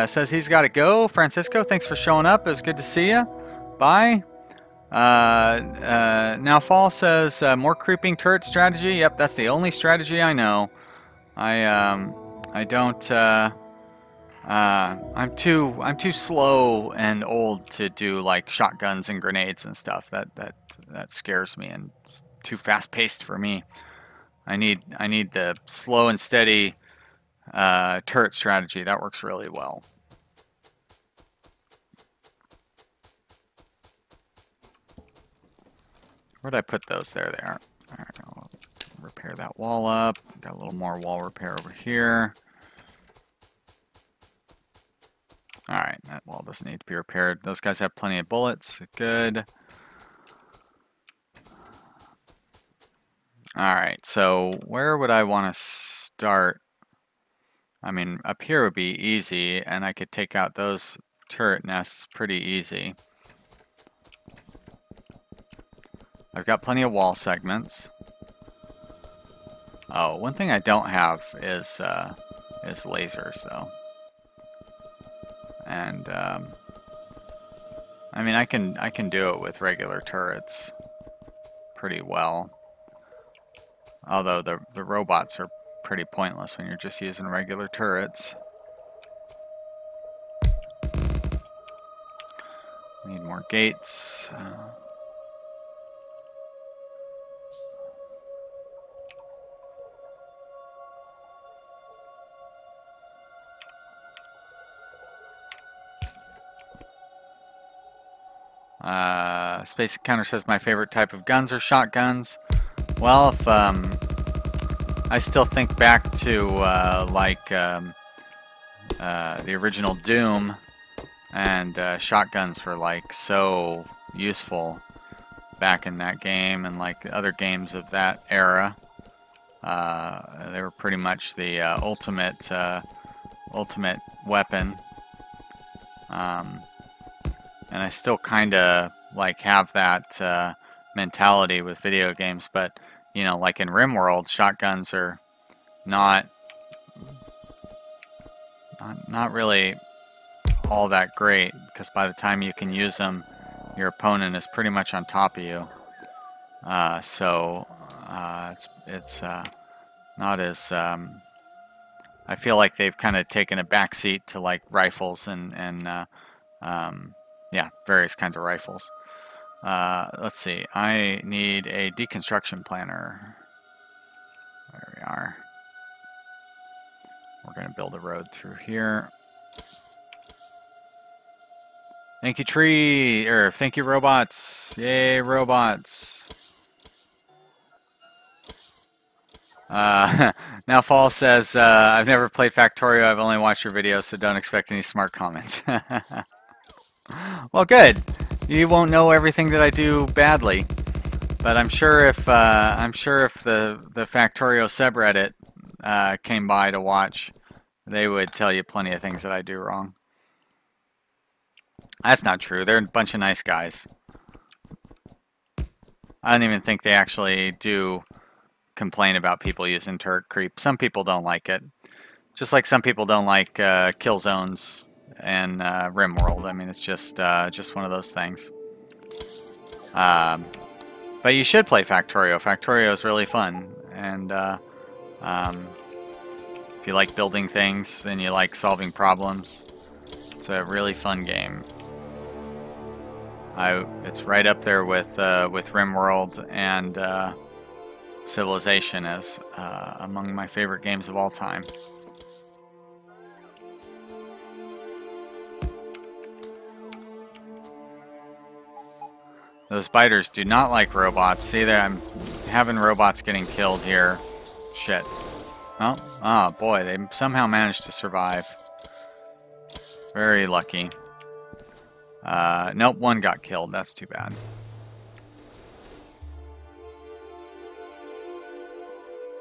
says he's got to go. Francisco, thanks for showing up. It was good to see you. Bye. Nafal says more creeping turret strategy. Yep, that's the only strategy I know. I don't. I'm too slow and old to do like shotguns and grenades and stuff. That scares me, and it's too fast paced for me. I need the slow and steady turret strategy. That works really well. Where'd I put those? There they are. All right, I'll repair that wall up. Got a little more wall repair over here. All right, that wall doesn't need to be repaired. Those guys have plenty of bullets. Good. All right, so where would I want to start? I mean, up here would be easy, and I could take out those turret nests pretty easy. I've got plenty of wall segments. Oh, one thing I don't have is lasers, though. And I mean, I can do it with regular turrets pretty well. Although the robots are pretty pointless when you're just using regular turrets. Need more gates. Space Encounter says my favorite type of guns are shotguns. Well, if I still think back to the original Doom, and shotguns were like so useful back in that game, and like other games of that era. They were pretty much the ultimate weapon. And I still kind of like have that mentality with video games, but you know, like in RimWorld, shotguns are not really all that great, because by the time you can use them, your opponent is pretty much on top of you. So it's not as I feel like they've kind of taken a backseat to like rifles and yeah, various kinds of rifles. Let's see. I need a deconstruction planner. There we are. We're going to build a road through here. Thank you, tree. Or thank you, robots. Yay, robots. Now Fall says, I've never played Factorio. I've only watched your videos, so don't expect any smart comments. Well, good. You won't know everything that I do badly, but I'm sure if the Factorio subreddit came by to watch, they would tell you plenty of things that I do wrong. That's not true. They're a bunch of nice guys. I don't even think they actually do complain about people using turret creep. Some people don't like it. Just like some people don't like kill zones and RimWorld. I mean, it's just one of those things. But you should play Factorio. Factorio is really fun, and if you like building things and you like solving problems, it's a really fun game. It's right up there with RimWorld and Civilization as among my favorite games of all time. Those biters do not like robots. See there, I'm having robots getting killed here. Shit. Oh boy, they somehow managed to survive. Very lucky. Nope, one got killed. That's too bad.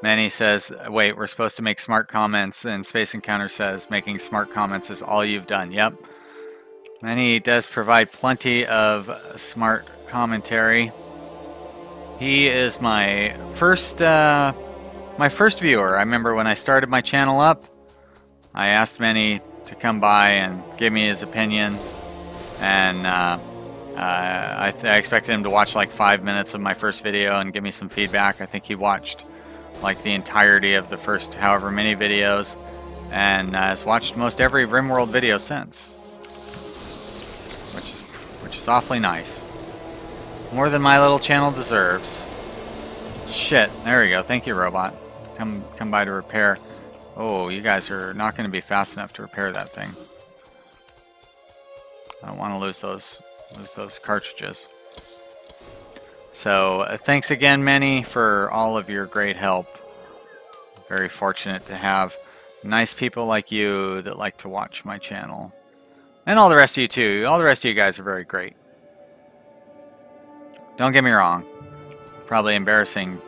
Manny says, wait, we're supposed to make smart comments, and Space Encounter says, making smart comments is all you've done. Yep. Manny does provide plenty of smart commentary. He is my first viewer. I remember when I started my channel up, I asked Manny to come by and give me his opinion, and I expected him to watch like 5 minutes of my first video and give me some feedback. I think he watched like the entirety of the first however many videos, and has watched most every RimWorld video since, which is awfully nice. More than my little channel deserves. Shit, there we go. Thank you, robot. Come by to repair. Oh, you guys are not going to be fast enough to repair that thing. I don't want to lose those cartridges. So thanks again, Manny, for all of your great help. Very fortunate to have nice people like you that like to watch my channel. And all the rest of you too. All the rest of you guys are very great. Don't get me wrong. Probably embarrassing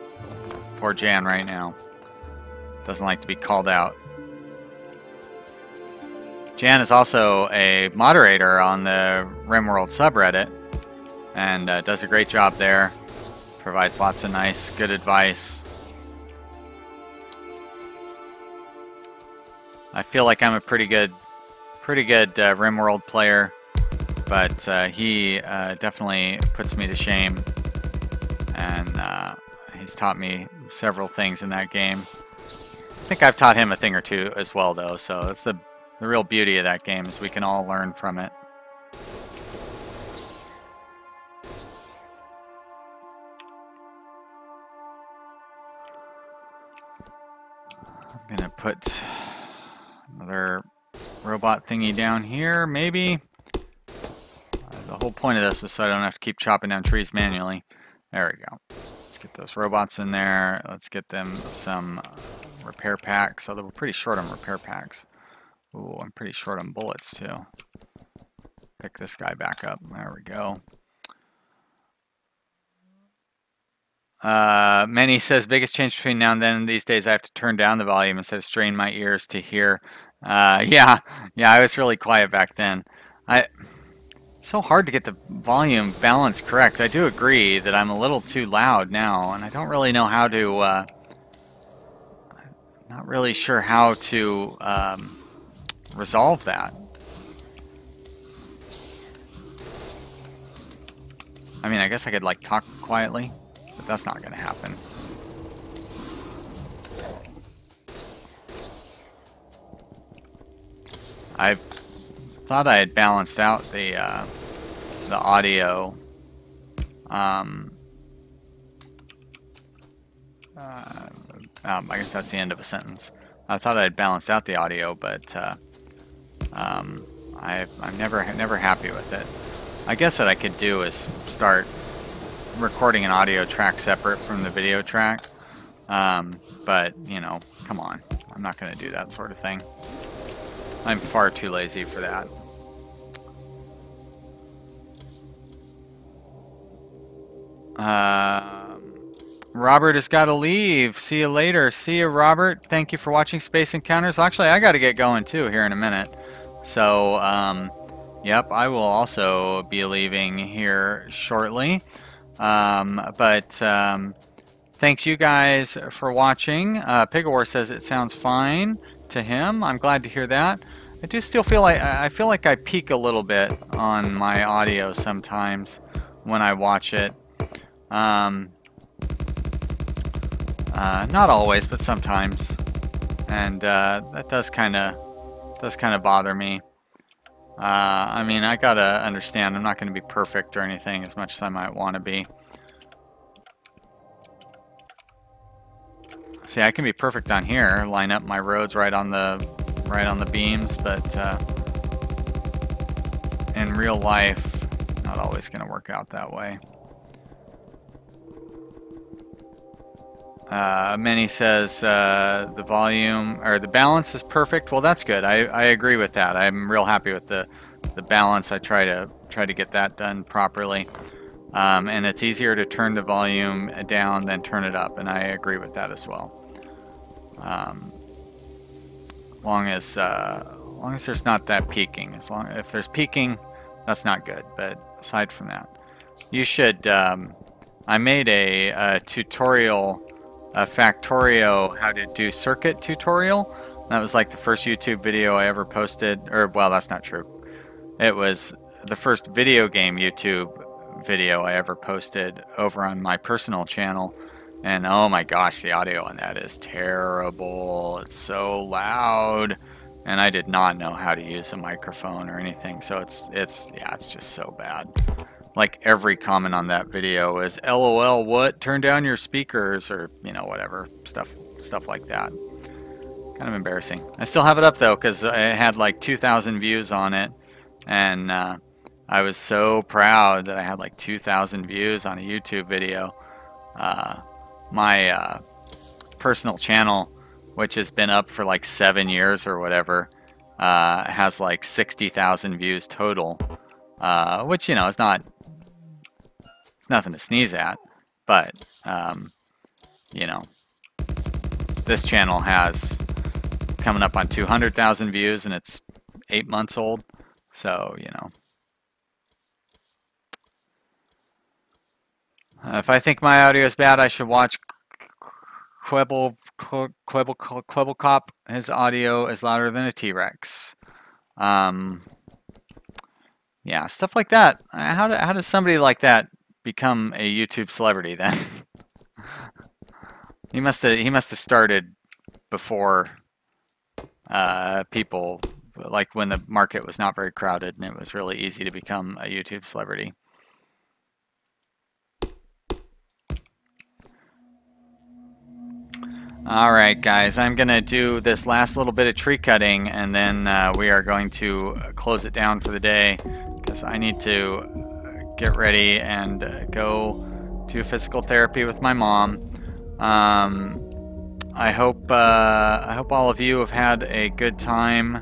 poor Jan right now. Doesn't like to be called out. Jan is also a moderator on the RimWorld subreddit, and does a great job there. Provides lots of nice, good advice. I feel like I'm a pretty good RimWorld player, but he definitely puts me to shame, and he's taught me several things in that game. I think I've taught him a thing or two as well, though, so that's the real beauty of that game, is we can all learn from it. I'm gonna put another robot thingy down here, maybe. The whole point of this was so I don't have to keep chopping down trees manually. There we go. Let's get those robots in there. Let's get them some repair packs, although we're pretty short on repair packs. Ooh, I'm pretty short on bullets too. Pick this guy back up. There we go. Manny says, biggest change between now and then these days, I have to turn down the volume instead of strain my ears to hear. Yeah, I was really quiet back then. It's so hard to get the volume balance correct. I do agree that I'm a little too loud now, and I don't really know how to, not really sure how to resolve that. I mean, I guess I could like talk quietly, but that's not going to happen. I thought I had balanced out the audio. I guess that's the end of a sentence. I thought I had balanced out the audio, but I'm never happy with it. I guess what I could do is start recording an audio track separate from the video track. But, you know, come on. I'm not going to do that sort of thing. I'm far too lazy for that. Robert has got to leave. See you later. See you, Robert. Thank you for watching Space Encounters. Well, actually, I got to get going too here in a minute. So, yep, I will also be leaving here shortly. Thanks you guys for watching. Pigawar says it sounds fine. to him. I'm glad to hear that. I do still feel like I feel like I peak a little bit on my audio sometimes when I watch it. Not always, but sometimes, and that does kind of bother me. I mean, I gotta understand I'm not going to be perfect or anything as much as I might want to be. See, I can be perfect on here, line up my roads right on the beams, but in real life, not always going to work out that way. Manny says the volume or the balance is perfect. Well, that's good. I agree with that. I'm real happy with the balance. I try to get that done properly. And it's easier to turn the volume down than turn it up, and I agree with that as well. Long as there's not that peaking. If there's peaking, that's not good. But aside from that, you should. I made a tutorial, a Factorio how to do circuit tutorial. That was like the first YouTube video I ever posted. Or well, that's not true. It was the first video game YouTube video I ever posted over on my personal channel, and oh my gosh, the audio on that is terrible. It's so loud, and I did not know how to use a microphone or anything, so it's just so bad. Like every comment on that video is LOL, what? Turn down your speakers, or whatever stuff like that. Kind of embarrassing. I still have it up though because I had like 2,000 views on it, and I was so proud that I had like 2,000 views on a YouTube video. My personal channel, which has been up for like 7 years or whatever, has like 60,000 views total, which is it's nothing to sneeze at, but this channel has coming up on 200,000 views, and it's 8 months old, so if I think my audio is bad, I should watch Quebblecop. His audio is louder than a T-Rex. Yeah, stuff like that. How does somebody like that become a YouTube celebrity then? he must have started before people, like when the market was not very crowded and it was really easy to become a YouTube celebrity. Alright guys, I'm going to do this last little bit of tree cutting, and then we are going to close it down for the day, because I need to get ready and go to physical therapy with my mom. I hope all of you have had a good time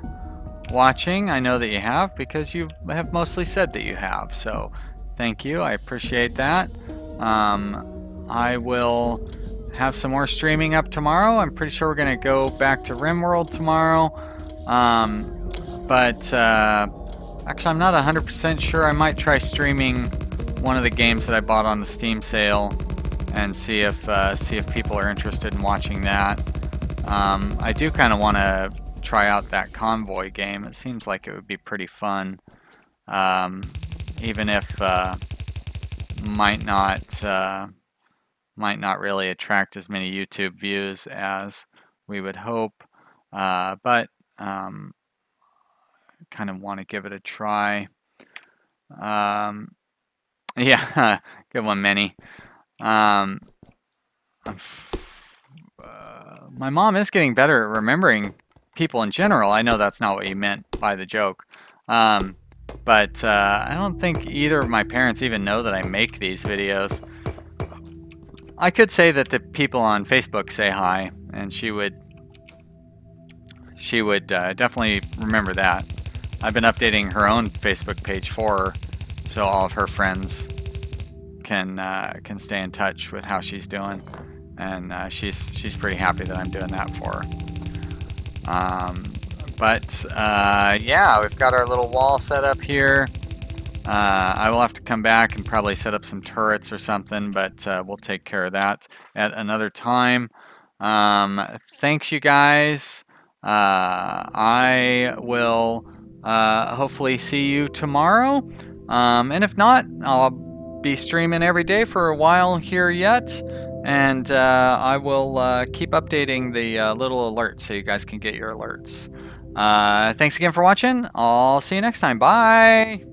watching. I know that you have, because you have mostly said that you have, so thank you. I appreciate that. I will have some more streaming up tomorrow. I'm pretty sure we're going to go back to RimWorld tomorrow. But actually, I'm not 100% sure. I might try streaming one of the games that I bought on the Steam sale and see if people are interested in watching that. I do kind of want to try out that Convoy game. It seems like it would be pretty fun, even if might not really attract as many YouTube views as we would hope, but kind of want to give it a try. Yeah, good one, Minnie. My mom is getting better at remembering people in general. I know that's not what you meant by the joke, but I don't think either of my parents even know that I make these videos. I could say that the people on Facebook say hi, and she would definitely remember that. I've been updating her own Facebook page for her, so all of her friends can stay in touch with how she's doing, and she's pretty happy that I'm doing that for her. Yeah, we've got our little wall set up here. I will have to come back and probably set up some turrets or something, but we'll take care of that at another time. Thanks, you guys. I will hopefully see you tomorrow. And if not, I'll be streaming every day for a while here yet. And I will keep updating the little alerts so you guys can get your alerts. Thanks again for watching. I'll see you next time. Bye.